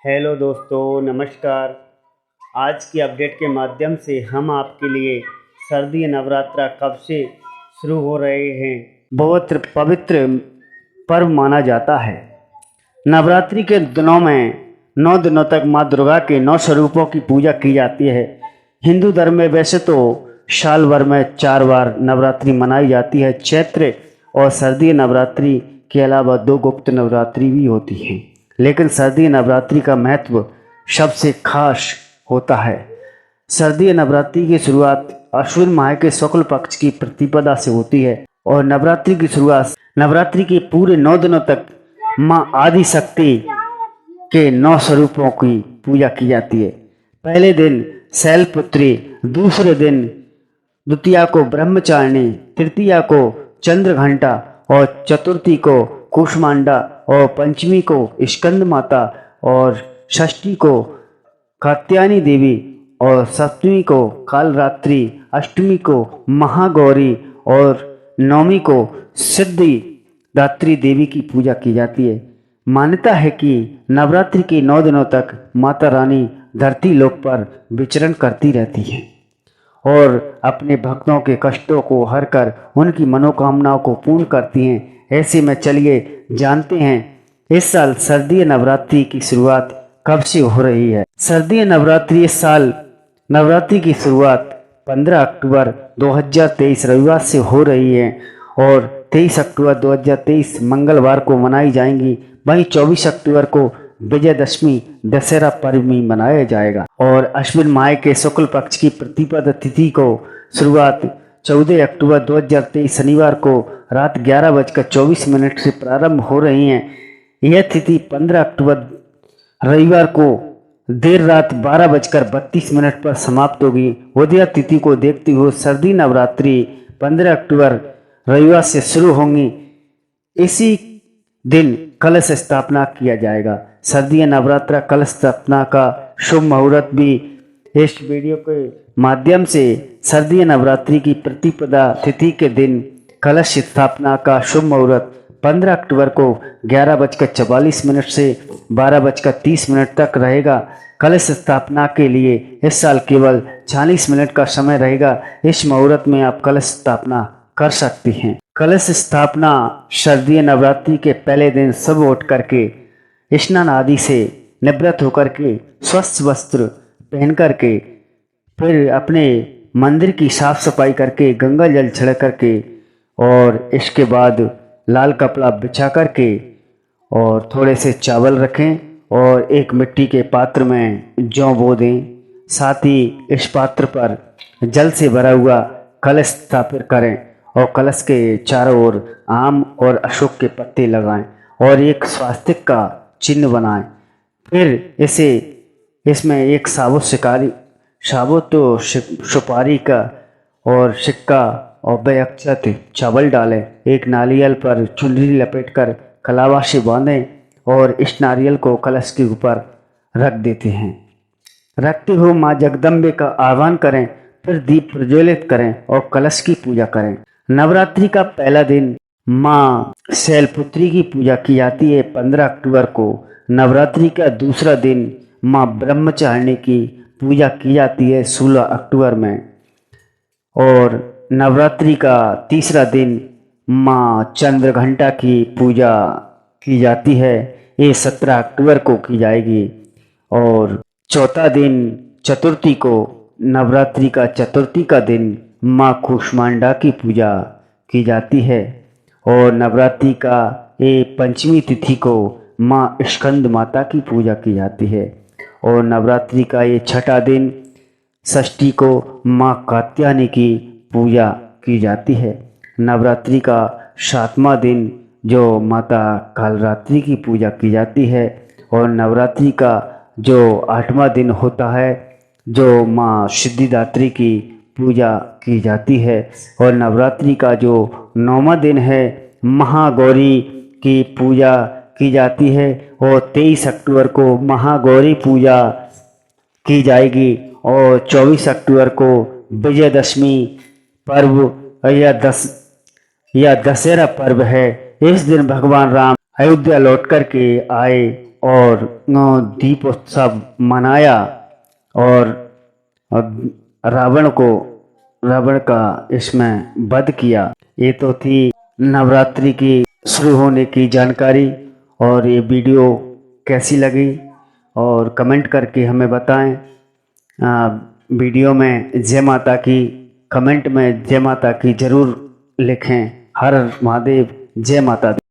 Hello दोस्तों, नमस्कार। आज की अपडेट के माध्यम से हम आपके लिए शारदीय नवरात्रा कब से शुरू हो रहे हैं, बहुत पवित्र पर्व माना जाता है। नवरात्रि के दिनों में 9 दिनों तक माँ दुर्गा के 9 स्वरूपों की पूजा की जाती है। हिंदू धर्म में वैसे तो साल भर में 4 बार नवरात्रि मनाई जाती है। चैत्र और शारदीय नवरात्रि के अलावा 2 गुप्त नवरात्रि भी होती हैं, लेकिन शारदीय नवरात्रि का महत्व सबसे खास होता है। शारदीय नवरात्रि की शुरुआत अश्विन माह के शुक्ल पक्ष की प्रतिपदा से होती है और नवरात्रि की शुरुआत नवरात्रि के पूरे 9 दिनों तक माँ आदि शक्ति के 9 स्वरूपों की पूजा की जाती है। पहले दिन शैलपुत्री, दूसरे दिन द्वितीया को ब्रह्मचारिणी, तृतीया को चंद्रघंटा और चतुर्थी को कुष्मांडा और पंचमी को स्कंद माता और षष्ठी को कात्यायनी देवी और सप्तमी को कालरात्रि, अष्टमी को महागौरी और नवमी को सिद्धिदात्री देवी की पूजा की जाती है। मान्यता है कि नवरात्रि के 9 दिनों तक माता रानी धरती लोक पर विचरण करती रहती है और अपने भक्तों के कष्टों को हर कर उनकी मनोकामनाओं को पूर्ण करती हैं। ऐसे में चलिए जानते हैं इस साल शारदीय नवरात्रि की शुरुआत कब से हो रही है। शारदीय नवरात्रि इस साल नवरात्रि की शुरुआत 15 अक्टूबर 2023 रविवार से हो रही है और 23 अक्टूबर 2023 मंगलवार को मनाई जाएंगी। वहीं 24 अक्टूबर को विजयदशमी दशहरा पर्व भी मनाया जाएगा और अश्विन माह के शुक्ल पक्ष की प्रतिपदा तिथि को शुरुआत 14 अक्टूबर 2023 शनिवार को रात 11:24 से प्रारंभ हो रही है। यह तिथि 15 अक्टूबर रविवार को देर रात 12:32 पर समाप्त होगी। उदया तिथि को देखते हुए शारदीय नवरात्रि 15 अक्टूबर रविवार से शुरू होंगी। इसी दिन कलश स्थापना किया जाएगा। शारदीय नवरात्रा कलश स्थापना का शुभ मुहूर्त भी इस वीडियो के माध्यम से शारदीय नवरात्रि की प्रतिपदा तिथि के दिन कलश स्थापना का शुभ मुहूर्त 15 अक्टूबर को 11:44 से 12:30 तक रहेगा। कलश स्थापना के लिए इस साल केवल 40 मिनट का समय रहेगा। इस मुहूर्त में आप कलश स्थापना कर सकती हैं। कलश स्थापना शारदीय नवरात्रि के पहले दिन सुबह उठ करके स्नान आदि से निवृत्त होकर के स्वच्छ वस्त्र पहन करके फिर अपने मंदिर की साफ सफाई करके गंगा जल छिड़क करके और इसके बाद लाल कपड़ा बिछा करके और थोड़े से चावल रखें और एक मिट्टी के पात्र में जौ बो दें। साथ ही इस पात्र पर जल से भरा हुआ कलश स्थापित करें और कलश के चारों ओर आम और अशोक के पत्ते लगाएं और एक स्वास्तिक का चिन्ह बनाएं। फिर इसमें एक साबुत सुपारी का और सिक्का और बेअक्षत चावल डालें। एक नारियल पर चुनरी लपेटकर कलावा से बांधें और इस नारियल को कलश के ऊपर रख देते हैं। रखते हुए माँ जगदम्बे का आह्वान करें, फिर दीप प्रज्वलित करें और कलश की पूजा करें। नवरात्रि का पहला दिन माँ शैलपुत्री की पूजा की जाती है। 15 अक्टूबर को नवरात्रि का दूसरा दिन माँ ब्रह्मचारिणी की पूजा की जाती है 16 अक्टूबर में और नवरात्रि का तीसरा दिन माँ चंद्रघंटा की पूजा की जाती है। ये 17 अक्टूबर को की जाएगी और चौथा दिन चतुर्थी को नवरात्रि का चतुर्थी का दिन माँ कुष्मांडा की पूजा की जाती है और नवरात्रि का ये पंचमी तिथि को माँ स्कंद माता की पूजा की जाती है और नवरात्रि का ये छठा दिन षष्ठी को माँ कात्यायनी की पूजा की जाती है। नवरात्रि का 7वां दिन जो माता कालरात्रि की पूजा की जाती है और नवरात्रि का जो 8वां दिन होता है जो माँ सिद्धिदात्री की पूजा की जाती है और नवरात्रि का जो 9वां दिन है महागौरी की पूजा की जाती है और 23 अक्टूबर को महागौरी पूजा की जाएगी और 24 अक्टूबर को विजयदशमी पर्व या दशहरा पर्व है। इस दिन भगवान राम अयोध्या लौट कर के आए और दीप उत्सव मनाया और रावण का इसमें वध किया। ये तो थी नवरात्रि की शुरू होने की जानकारी। और ये वीडियो कैसी लगी और कमेंट करके हमें बताएं। वीडियो में जय माता की, कमेंट में जय माता की ज़रूर लिखें। हर हर महादेव, जय माता दी।